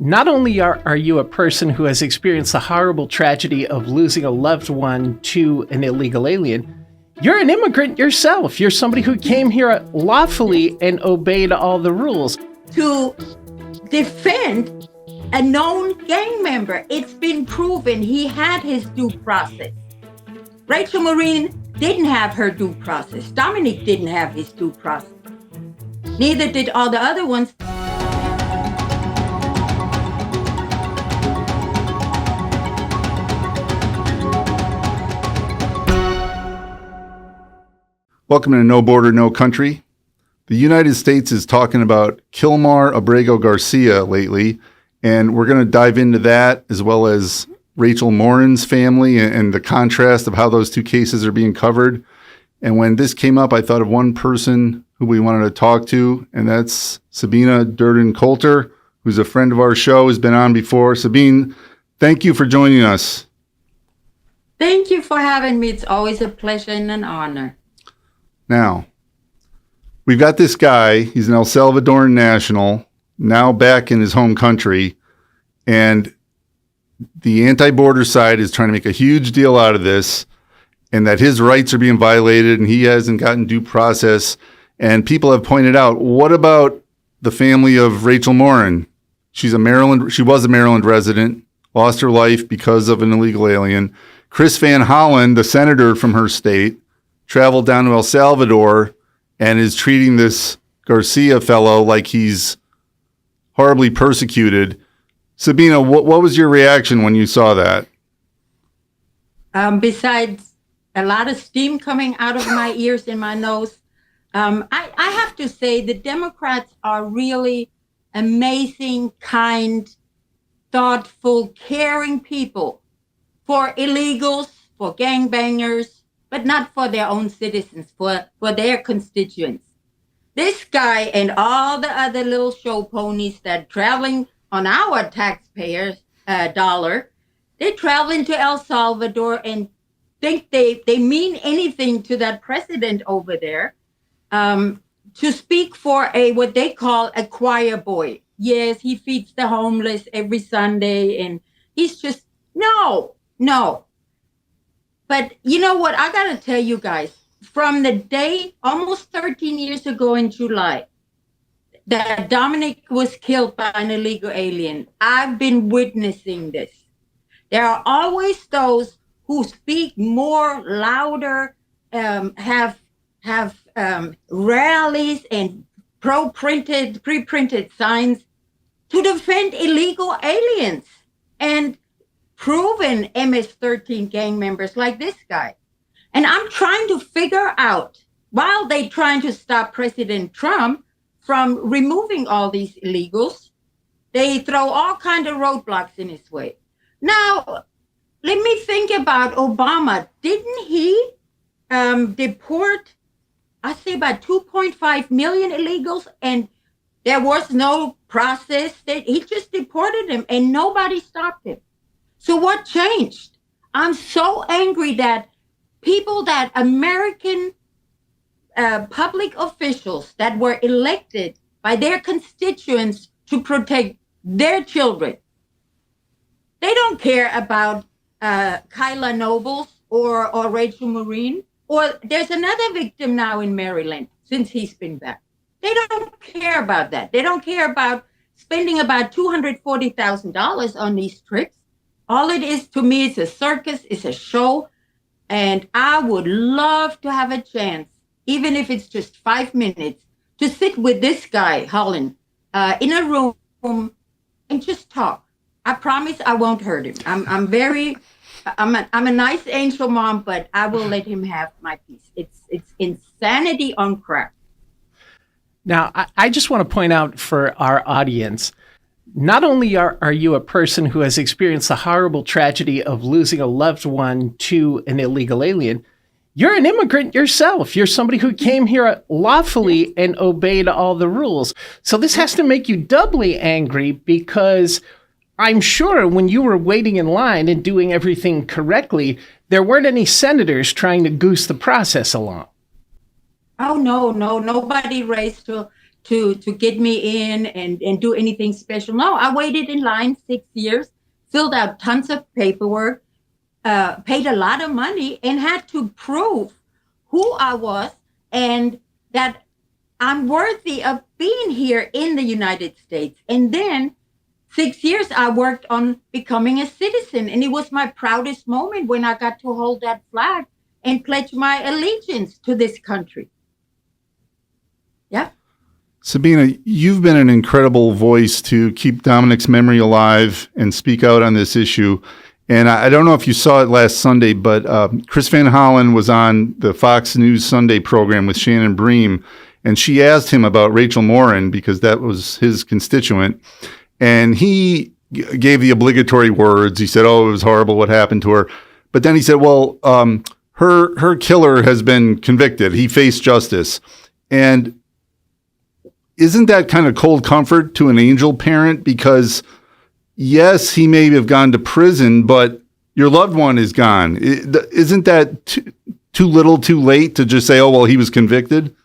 Not only are you a person who has experienced the horrible tragedy of losing a loved one to an illegal alien, you're an immigrant yourself. You're somebody who came here lawfully and obeyed all the rules. To defend a known gang member, it's been proven he had his due process. Rachel Marine didn't have her due process. Dominic didn't have his due process. Neither did all the other ones. Welcome to No Border, No Country. The United States is talking about Kilmar Abrego Garcia lately, and we're going to dive into that as well as Rachel Morin's family and the contrast of how those two cases are being covered. And when this came up, I thought of one person who we wanted to talk to, and that's Sabine Durden Coulter, who's a friend of our show, has been on before. Sabine, thank you for joining us. Thank you for having me. It's always a pleasure and an honor. Now, we've got this guy, he's an El Salvadoran national, now back in his home country, and the anti-border side is trying to make a huge deal out of this, and that his rights are being violated, and he hasn't gotten due process. And people have pointed out, what about the family of Rachel Morin? She was a Maryland resident, lost her life because of an illegal alien. Chris Van Hollen, the senator from her state, traveled down to El Salvador and is treating this Garcia fellow like he's horribly persecuted. Sabina, what was your reaction when you saw that? Besides a lot of steam coming out of my ears and my nose, I have to say the Democrats are really amazing, kind, thoughtful, caring people for illegals, for gangbangers, but not for their own citizens, for their constituents. This guy and all the other little show ponies that traveling on our taxpayers' dollar, they travel into El Salvador and think they mean anything to that president over there, to speak for what they call a choir boy. Yes, he feeds the homeless every Sunday, and he's just, no. But you know what? I got to tell you guys, from the day almost 13 years ago in July that Dominic was killed by an illegal alien, I've been witnessing this. There are always those who speak more louder, have rallies and pre-printed signs to defend illegal aliens and proven MS-13 gang members like this guy. And I'm trying to figure out, while they're trying to stop President Trump from removing all these illegals, they throw all kinds of roadblocks in his way. Now, let me think about Obama. Didn't he deport, I say about 2.5 million illegals, and there was no process? He just deported them and nobody stopped him. So what changed? I'm so angry that American public officials that were elected by their constituents to protect their children, they don't care about Kyla Nobles or Rachel Marine, or there's another victim now in Maryland since he's been back. They don't care about that. They don't care about spending about $240,000 on these trips. All it is to me is a circus, it's a show, and I would love to have a chance, even if it's just 5 minutes, to sit with this guy, Holland, in a room and just talk. I promise I won't hurt him. I'm a nice angel mom, but I will let him have my piece. It's insanity on crack. Now, I just want to point out for our audience, not only are you a person who has experienced the horrible tragedy of losing a loved one to an illegal alien, you're an immigrant yourself. You're somebody who came here lawfully and obeyed all the rules. So this has to make you doubly angry, because I'm sure when you were waiting in line and doing everything correctly, there weren't any senators trying to goose the process along. Oh, no, nobody raised to to get me in and do anything special. No, I waited in line 6 years, filled out tons of paperwork, paid a lot of money, and had to prove who I was and that I'm worthy of being here in the United States. And then 6 years I worked on becoming a citizen. And it was my proudest moment when I got to hold that flag and pledge my allegiance to this country. Yeah. Sabine, you've been an incredible voice to keep Dominic's memory alive and speak out on this issue. And I don't know if you saw it last Sunday, but Chris Van Hollen was on the Fox News Sunday program with Shannon Bream, and she asked him about Rachel Morin because that was his constituent. And he gave the obligatory words. He said, oh, it was horrible what happened to her. But then he said, well, her killer has been convicted. He faced justice. And isn't that kind of cold comfort to an angel parent? Because yes, he may have gone to prison, but your loved one is gone. Isn't that too little, too late to just say, oh, well, he was convicted?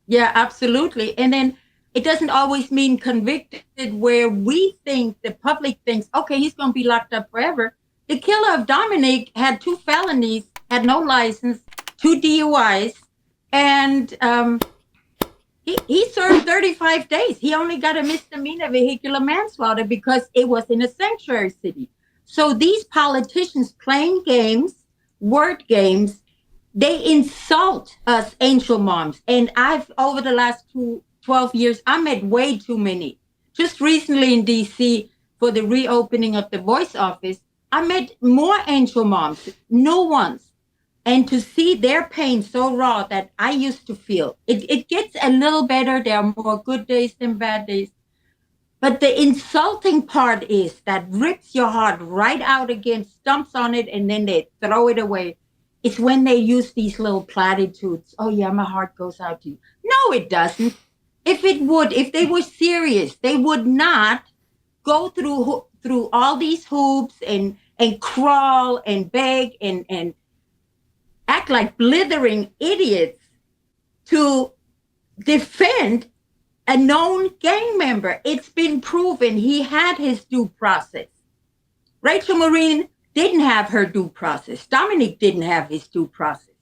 Yeah, absolutely. And then it doesn't always mean convicted where we think, the public thinks, okay, he's going to be locked up forever. The killer of Dominic had 2 felonies, had no license, 2 DUIs, and he served 35 days. He only got a misdemeanor vehicular manslaughter because it was in a sanctuary city. So these politicians playing games, word games, they insult us angel moms. And over the last 12 years, I met way too many. Just recently in DC for the reopening of the Voice office, I met more angel moms, new ones. And to see their pain so raw that I used to feel, it gets a little better. There are more good days than bad days. But the insulting part is that rips your heart right out again, stumps on it, and then they throw it away. It's when they use these little platitudes. Oh, yeah, my heart goes out to you. No, it doesn't. If they were serious, they would not go through all these hoops and crawl and beg and act like blithering idiots to defend a known gang member. It's been proven he had his due process. Rachel Morin didn't have her due process. Dominic didn't have his due process.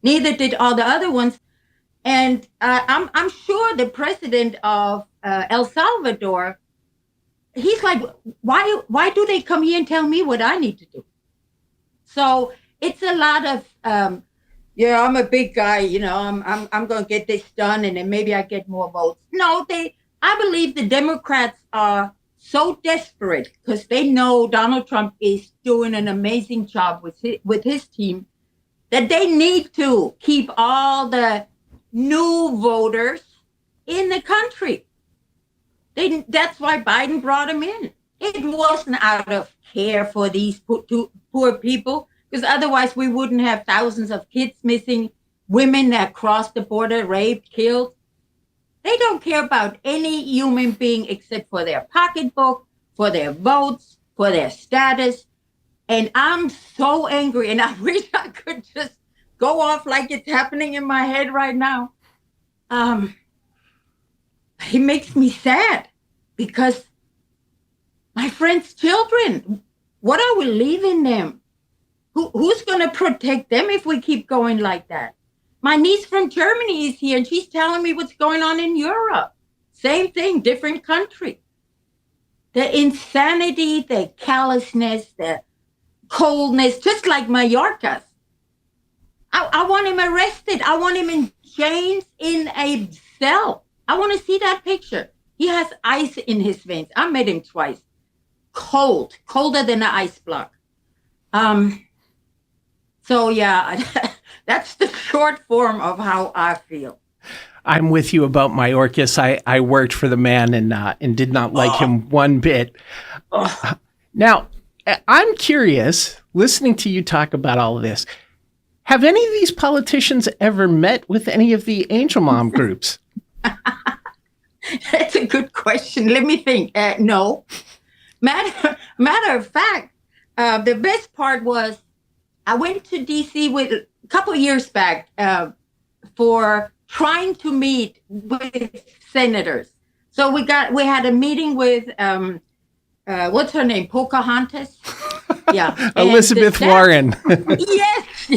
Neither did all the other ones. And I'm sure the president of El Salvador, he's like, why do they come here and tell me what I need to do? So it's a lot of, I'm a big guy, I'm going to get this done and then maybe I get more votes. No, I believe the Democrats are so desperate because they know Donald Trump is doing an amazing job with his team that they need to keep all the new voters in the country. That's why Biden brought them in. It wasn't out of care for these poor people, because otherwise we wouldn't have thousands of kids missing, women that crossed the border, raped, killed. They don't care about any human being except for their pocketbook, for their votes, for their status. And I'm so angry, and I wish I could just go off like it's happening in my head right now. It makes me sad because my friends' children, what are we leaving them? Who's going to protect them if we keep going like that? My niece from Germany is here, and she's telling me what's going on in Europe. Same thing, different country. The insanity, the callousness, the coldness, just like Mallorca's. I want him arrested. I want him in chains in a cell. I want to see that picture. He has ice in his veins. I met him twice. Cold, colder than an ice block. So yeah, that's the short form of how I feel. I'm with you about Mayorkas. I worked for the man and did not like him one bit. Now, I'm curious, listening to you talk about all of this, have any of these politicians ever met with any of the Angel Mom groups? That's a good question. Let me think. No. Matter of fact, the best part was I went to D.C. with a couple of years back for trying to meet with senators. So we had a meeting with what's her name? Pocahontas. Yeah, Elizabeth Warren. yes.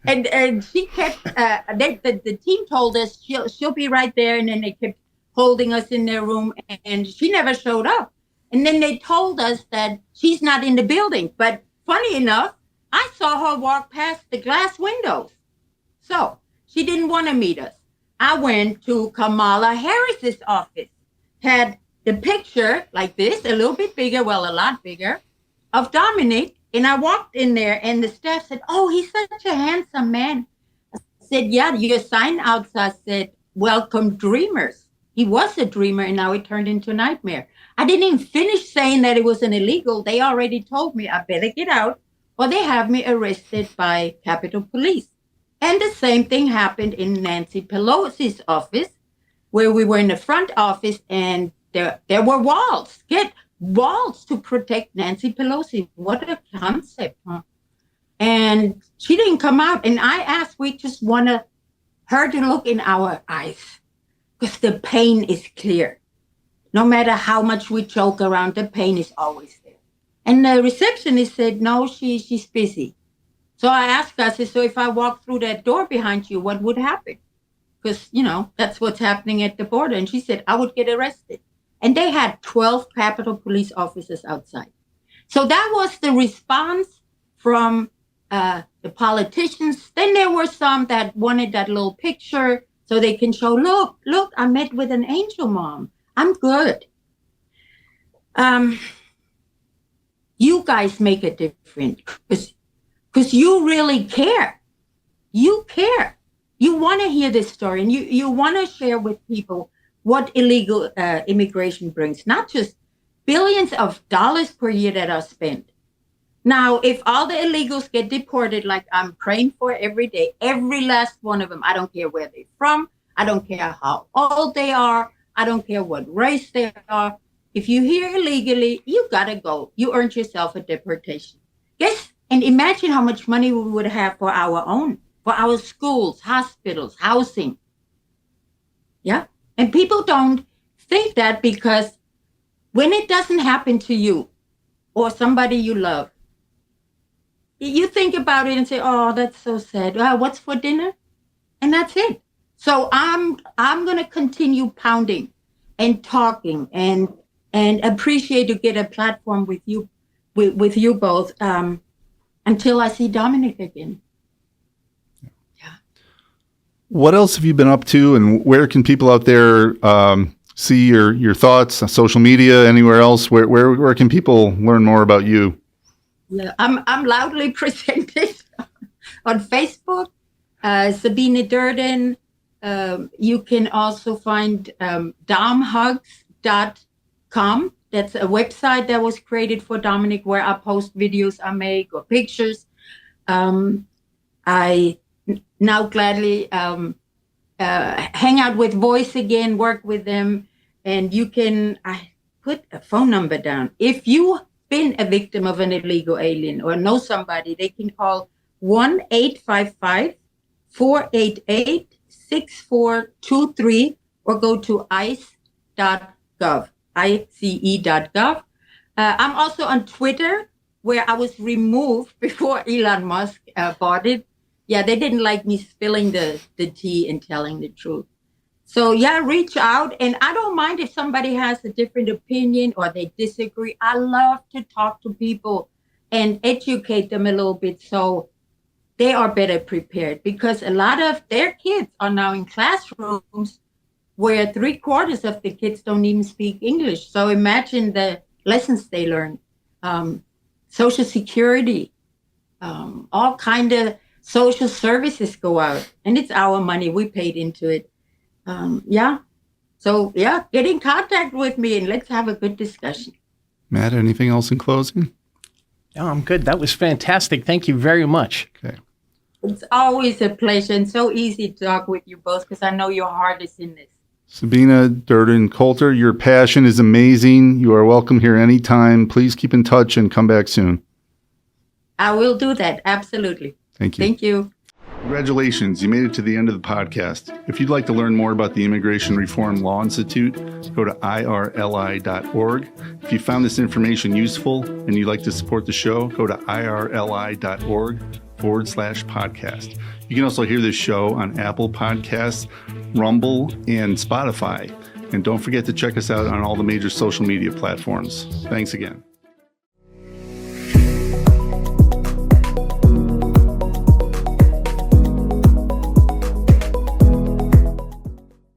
And she kept. The team told us she'll be right there, and then they kept holding us in their room, and she never showed up. And then they told us that she's not in the building. But funny enough, I saw her walk past the glass windows. So she didn't want to meet us. I went to Kamala Harris's office, had the picture like this, a little bit bigger, well, a lot bigger, of Dominic. And I walked in there and the staff said, "Oh, he's such a handsome man." I said, "Yeah, your sign outside said, 'Welcome dreamers.'" He was a dreamer and now it turned into a nightmare. I didn't even finish saying that it was an illegal. They already told me I better get out or they have me arrested by Capitol Police. And the same thing happened in Nancy Pelosi's office, where we were in the front office and there were walls. Get walls to protect Nancy Pelosi. What a concept, huh? And she didn't come out. And I asked, we just want her to look in our eyes because the pain is clear. No matter how much we joke around, the pain is always there. And the receptionist said, "No, she's busy." So I asked her, I said, "So if I walk through that door behind you, what would happen?" Because, that's what's happening at the border. And she said, "I would get arrested." And they had 12 Capitol Police officers outside. So that was the response from the politicians. Then there were some that wanted that little picture so they can show, look, I met with an angel mom. I'm good. You guys make a difference because you really care. You care. You want to hear this story and you want to share with people what illegal immigration brings, not just billions of dollars per year that are spent. Now, if all the illegals get deported, like I'm praying for every day, every last one of them, I don't care where they're from, I don't care how old they are, I don't care what race they are. If you're here illegally, you gotta go. You earned yourself a deportation. Yes, and imagine how much money we would have for our own, for our schools, hospitals, housing. Yeah. And people don't think that because when it doesn't happen to you or somebody you love, you think about it and say, "Oh, that's so sad. What's for dinner?" And that's it. So I'm going to continue pounding and talking and appreciate to get a platform with you both until I see Dominic again. What else have you been up to, and where can people out there see your thoughts on social media, anywhere else? Where can people learn more about you? Yeah, I'm loudly presented on Facebook, Sabine Durden. You can also find domhugs.com. That's a website that was created for Dominic where I post videos I make or pictures. I now gladly hang out with Voice again, work with them. And I put a phone number down. If you've been a victim of an illegal alien or know somebody, they can call 1-855-488-6423 or go to ice.gov, ice.gov. I'm also on Twitter, where I was removed before Elon Musk bought it. Yeah, they didn't like me spilling the tea and telling the truth. So yeah, reach out. And I don't mind if somebody has a different opinion or they disagree. I love to talk to people and educate them a little bit so they are better prepared, because a lot of their kids are now in classrooms where 3/4 of the kids don't even speak English. So imagine the lessons they learn. Social Security, all kind of social services go out, and it's our money. We paid into it. So get in contact with me and let's have a good discussion. Matt, anything else in closing? No, I'm good. That was fantastic. Thank you very much. Okay. It's always a pleasure and so easy to talk with you both because I know your heart is in this. Sabine Durden Coulter, your passion is amazing. You are welcome here anytime. Please keep in touch and come back soon. I will do that. Absolutely. Thank you. Thank you. Congratulations, you made it to the end of the podcast. If you'd like to learn more about the Immigration Reform Law Institute, go to irli.org. If you found this information useful and you'd like to support the show, go to irli.org/podcast. You can also hear this show on Apple Podcasts, Rumble, and Spotify. And don't forget to check us out on all the major social media platforms. Thanks again.